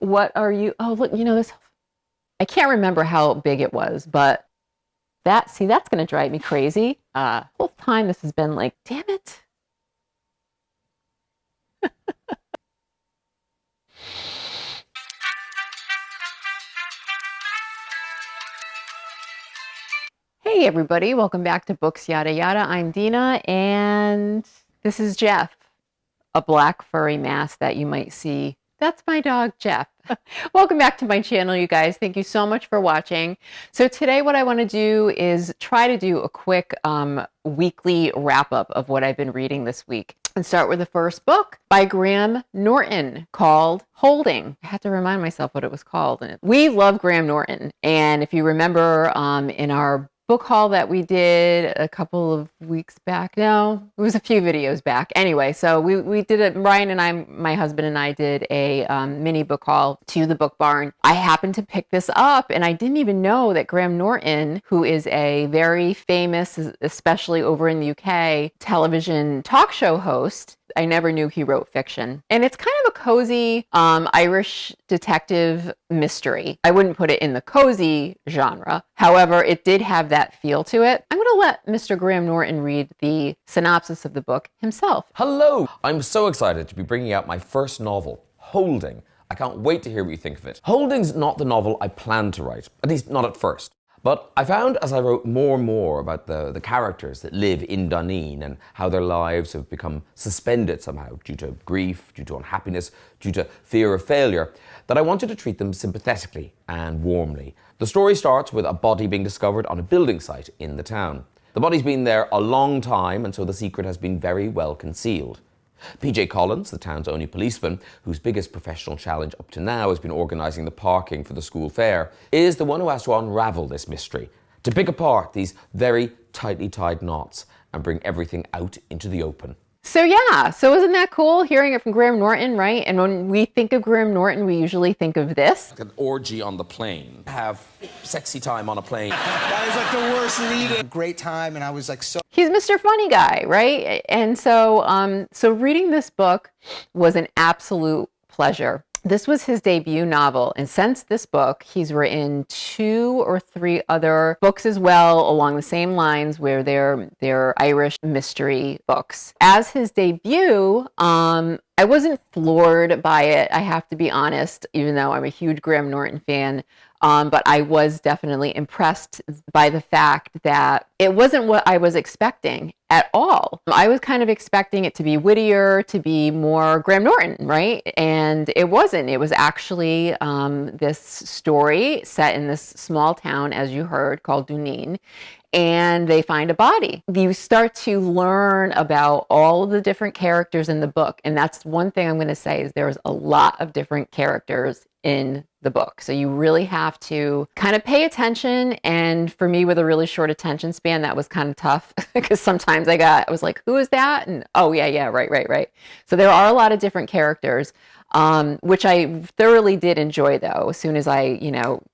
what are you? Oh, look, you know this. I can't remember how big it was, but that's going to drive me crazy. Whole time this has been like, damn it. Hey everybody, welcome back to Books Yada Yada. I'm Dina and this is Jeff, a black furry mass that you might see. That's my dog, Jeff. Welcome back to my channel, you guys. Thank you so much for watching. So today what I want to do is try to do a quick weekly wrap-up of what I've been reading this week. And start with the first book by Graham Norton called Holding. I had to remind myself what it was called. We love Graham Norton. And if you remember in our book haul that we did a couple of weeks back. No, it was a few videos back. Anyway, so we did it. Ryan and I, my husband and I did a mini book haul to the Book Barn. I happened to pick this up and I didn't even know that Graham Norton, who is a very famous, especially over in the UK, television talk show host, I never knew he wrote fiction. And it's kind of a cozy Irish detective mystery. I wouldn't put it in the cozy genre. However, it did have that feel to it. I'm going to let Mr. Graham Norton read the synopsis of the book himself. Hello! I'm so excited to be bringing out my first novel, Holding. I can't wait to hear what you think of it. Holding's not the novel I planned to write, at least not at first. But I found as I wrote more and more about the characters that live in Duneen and how their lives have become suspended somehow due to grief, due to unhappiness, due to fear of failure, that I wanted to treat them sympathetically and warmly. The story starts with a body being discovered on a building site in the town. The body's been there a long time, and so the secret has been very well concealed. PJ Collins, the town's only policeman, whose biggest professional challenge up to now has been organising the parking for the school fair, is the one who has to unravel this mystery, to pick apart these very tightly tied knots and bring everything out into the open. So yeah, so isn't that cool hearing it from Graham Norton, right? And when we think of Graham Norton, we usually think of this. An orgy on the plane. Have sexy time on a plane. That is like the worst reading. Great time, and I was like so... He's Mr. Funny Guy, right? And so, so reading this book was an absolute pleasure. This was his debut novel, and since this book, he's written 2 or 3 other books as well along the same lines where they're Irish mystery books. As his debut, I wasn't floored by it, I have to be honest, even though I'm a huge Graham Norton fan. But I was definitely impressed by the fact that it wasn't what I was expecting at all. I was kind of expecting it to be wittier, to be more Graham Norton, right? And it wasn't. It was actually this story set in this small town, as you heard, called Duneen. And they find a body. You start to learn about all of the different characters in the book. And that's one thing I'm going to say is there's a lot of different characters in the book. So you really have to kind of pay attention. And for me, with a really short attention span, that was kind of tough because sometimes I was like, who is that? And oh yeah, right. So there are a lot of different characters, which I thoroughly did enjoy though, as soon as I,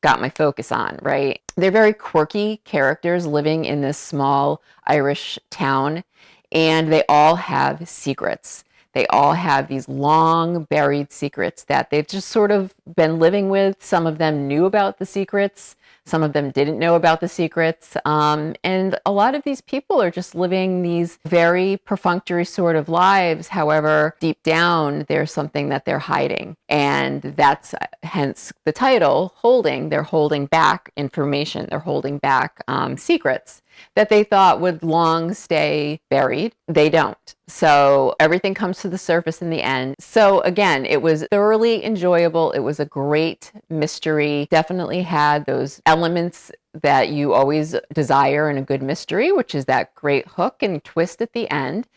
got my focus on, right? They're very quirky characters living in this small Irish town, and they all have secrets. They all have these long buried secrets that they've just sort of been living with. Some of them knew about the secrets. Some of them didn't know about the secrets. And a lot of these people are just living these very perfunctory sort of lives. However, deep down, there's something that they're hiding. And that's hence the title, Holding. They're holding back information. They're holding back secrets that they thought would long stay buried. They don't. So everything comes to the surface in the end. So again, it was thoroughly enjoyable. It was a great mystery. Definitely had those elements that you always desire in a good mystery, which is that great hook and twist at the end.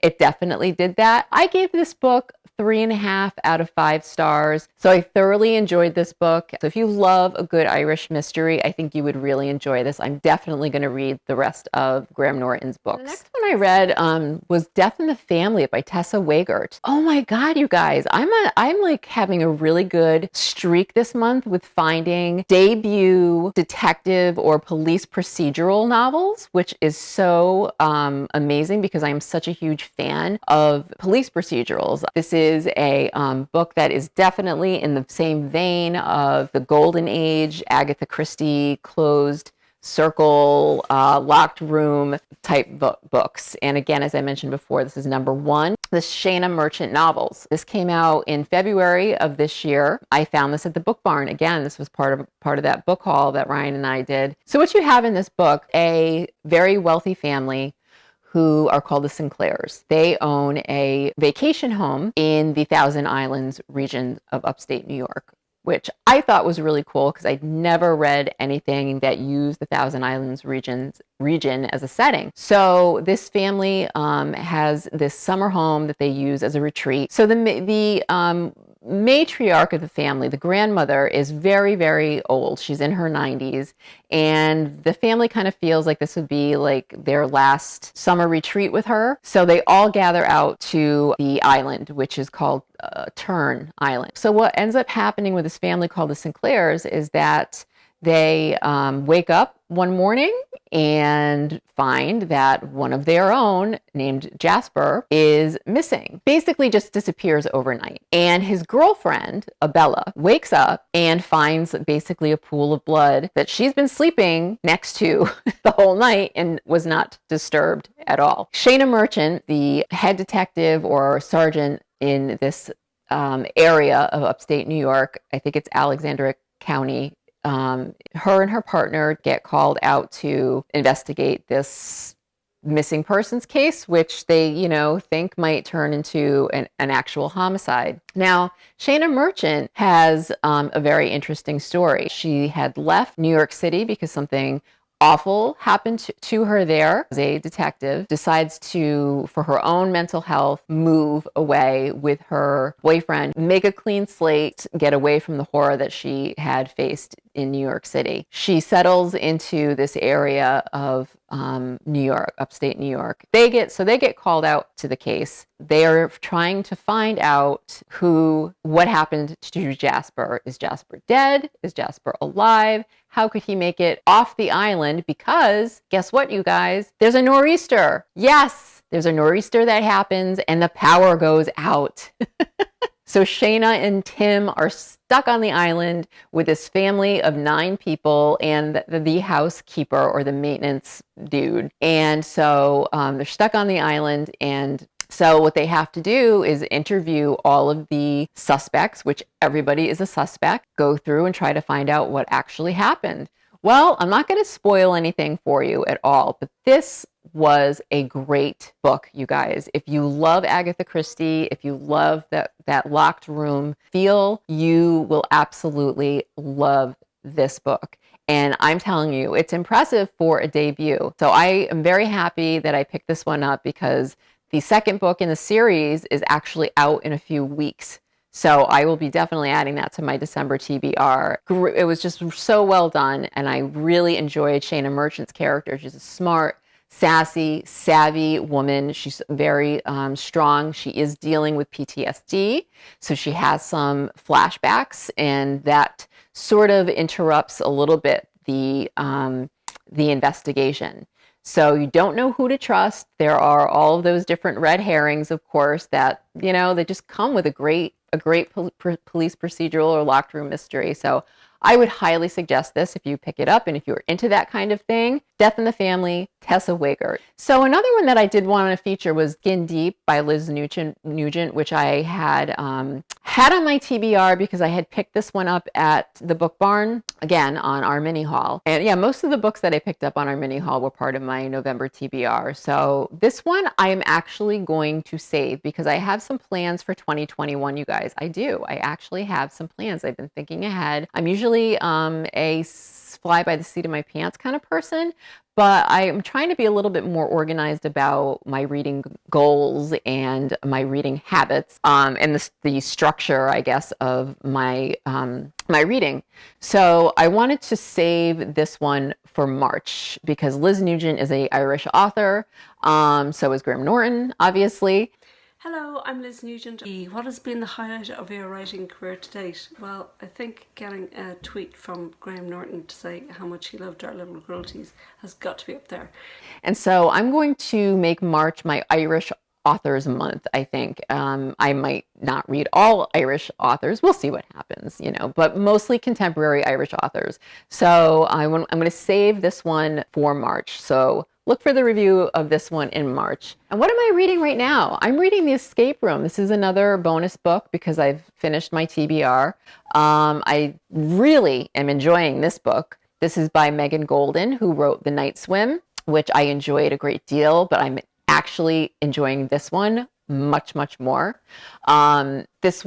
It definitely did that. I gave this book 3.5 out of 5 stars. So I thoroughly enjoyed this book. So if you love a good Irish mystery, I think you would really enjoy this. I'm definitely going to read the rest of Graham Norton's books. The next one I read was Death in the Family by Tessa Wegert. Oh my God, you guys, I'm like having a really good streak this month with finding debut detective or police procedural novels, which is so amazing because I'm such a huge fan of police procedurals. This is a book that is definitely in the same vein of the Golden Age, Agatha Christie, closed circle, locked room type books. And again, as I mentioned before, this is number one, the Shana Merchant novels. This came out in February of this year. I found this at the Book Barn. Again, this was part of that book haul that Ryan and I did. So what you have in this book, a very wealthy family who are called the Sinclairs. They own a vacation home in the Thousand Islands region of upstate New York, which I thought was really cool because I'd never read anything that used the Thousand Islands region as a setting. So this family has this summer home that they use as a retreat. So the matriarch of the family, the grandmother, is very, very old. She's in her 90s. And the family kind of feels like this would be like their last summer retreat with her. So they all gather out to the island, which is called Turn Island. So what ends up happening with this family called the Sinclairs is that they wake up one morning and find that one of their own, named Jasper, is missing. Basically just disappears overnight. And his girlfriend, Abella, wakes up and finds basically a pool of blood that she's been sleeping next to the whole night and was not disturbed at all. Shana Merchant, the head detective or sergeant in this area of upstate New York, I think it's Alexandria County, her and her partner get called out to investigate this missing persons case, which they, think might turn into an actual homicide. Now, Shana Merchant has a very interesting story. She had left New York City because something awful happened to her there. As a detective, decides to, for her own mental health, move away with her boyfriend, make a clean slate, get away from the horror that she had faced in New York City. She settles into this area of New York, upstate New York. They get called out to the case. They are trying to find out what happened to Jasper. Is Jasper dead? Is Jasper alive? How could he make it off the island? Because guess what, you guys? There's a nor'easter. Yes, there's a nor'easter that happens and the power goes out. So Shana and Tim are stuck on the island with this family of 9 people and the housekeeper or the maintenance dude. And so they're stuck on the island. And so what they have to do is interview all of the suspects, which everybody is a suspect, go through and try to find out what actually happened. Well, I'm not going to spoil anything for you at all, but this was a great book, you guys. If you love Agatha Christie, if you love that locked room feel, you will absolutely love this book. And I'm telling you, it's impressive for a debut. So I am very happy that I picked this one up because the second book in the series is actually out in a few weeks. So I will be definitely adding that to my December TBR. It was just so well done, and I really enjoyed Shana Merchant's character. She's a smart, sassy, savvy woman. She's very strong. She is dealing with PTSD, so she has some flashbacks, and that sort of interrupts a little bit the investigation. So you don't know who to trust. There are all of those different red herrings, of course, that, they just come with a great police procedural or locked room mystery. So I would highly suggest this if you pick it up and if you're into that kind of thing. Death in the Family, Tessa Wegert. So another one that I did want to feature was Skin Deep by Liz Nugent, which I had on my TBR because I had picked this one up at the Book Barn, again, on our mini haul. And yeah, most of the books that I picked up on our mini haul were part of my November TBR. So this one I am actually going to save because I have some plans for 2021, you guys. I do. I actually have some plans. I've been thinking ahead. I'm usually a fly by the seat of my pants kind of person, but I am trying to be a little bit more organized about my reading goals and my reading habits, and the structure, I guess, of my my reading. So I wanted to save this one for March because Liz Nugent is an Irish author. So is Graham Norton, obviously. Hello, I'm Liz Nugent. What has been the highlight of your writing career to date? Well, I think getting a tweet from Graham Norton to say how much he loved Our Little Cruelties has got to be up there. And so I'm going to make March my Irish authors month, I think. I might not read all Irish authors. We'll see what happens, but mostly contemporary Irish authors. So I'm going to save this one for March. So look for the review of this one in March. And what am I reading right now? I'm reading The Escape Room. This is another bonus book because I've finished my TBR. I really am enjoying this book. This is by Megan Golden, who wrote The Night Swim, which I enjoyed a great deal, but I'm actually enjoying this one much, much more. This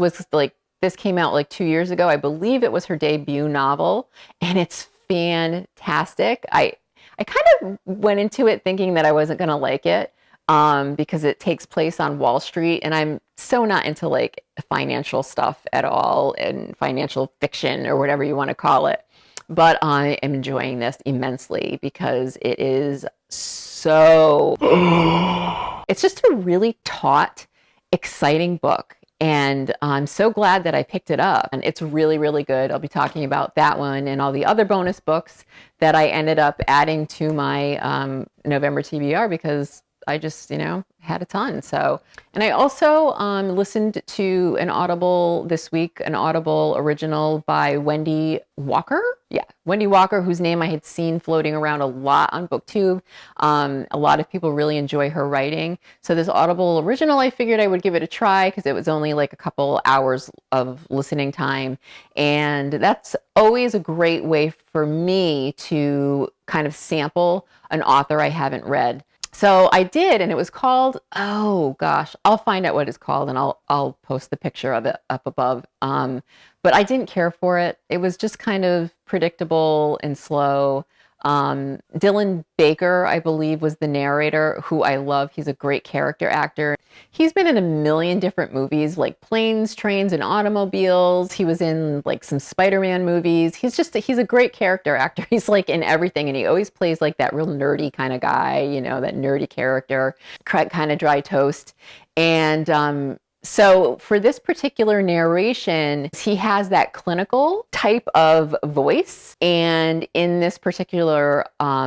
came out like 2 years ago. I believe it was her debut novel, and it's fantastic. I kind of went into it thinking that I wasn't going to like it because it takes place on Wall Street, and I'm so not into like financial stuff at all and financial fiction or whatever you want to call it. But I am enjoying this immensely because it is so... It's just a really taut, exciting book. And I'm so glad that I picked it up. And it's really, really good. I'll be talking about that one and all the other bonus books that I ended up adding to my November TBR because I just, had a ton. So, and I also listened to an Audible this week, an Audible original by Wendy Walker. Yeah, Wendy Walker, whose name I had seen floating around a lot on BookTube. A lot of people really enjoy her writing. So this Audible original, I figured I would give it a try because it was only like a couple hours of listening time. And that's always a great way for me to kind of sample an author I haven't read. So I did, and it was called, oh gosh, I'll find out what it's called and I'll post the picture of it up above. But I didn't care for it. It was just kind of predictable and slow. Dylan Baker, I believe, was the narrator, who I love. He's a great character actor. He's been in a million different movies like Planes, Trains, and Automobiles. He was in like some Spider-Man movies. He's a great character actor. He's like in everything, and he always plays like that real nerdy kind of guy, that nerdy character, kind of dry toast. And so for this particular narration, he has that clinical type of voice. And in this particular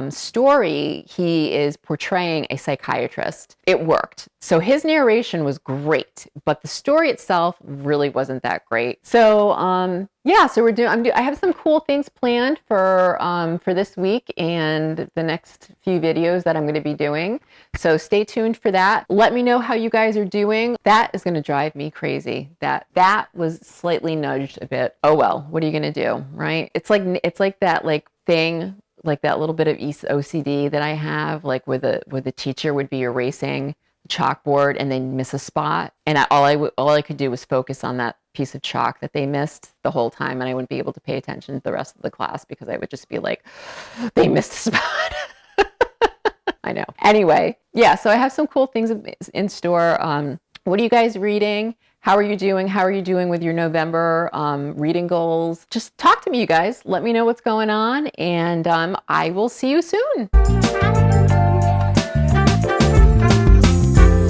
story, he is portraying a psychiatrist. It worked. So his narration was great, but the story itself really wasn't that great. So yeah, so I have some cool things planned for this week and the next few videos that I'm going to be doing. So stay tuned for that. Let me know how you guys are doing. That is going to drive me crazy. That was slightly nudged a bit. Oh well, what are you going to do, right? It's like that thing, like that little bit of OCD that I have, like where the teacher would be erasing the chalkboard and they miss a spot, and all I could do was focus on that piece of chalk that they missed the whole time, and I wouldn't be able to pay attention to the rest of the class because I would just be like, they missed a spot. I know. Anyway, yeah, so I have some cool things in store. What are you guys reading? How are you doing? How are you doing with your November reading goals? Just talk to me, you guys. Let me know what's going on, and I will see you soon.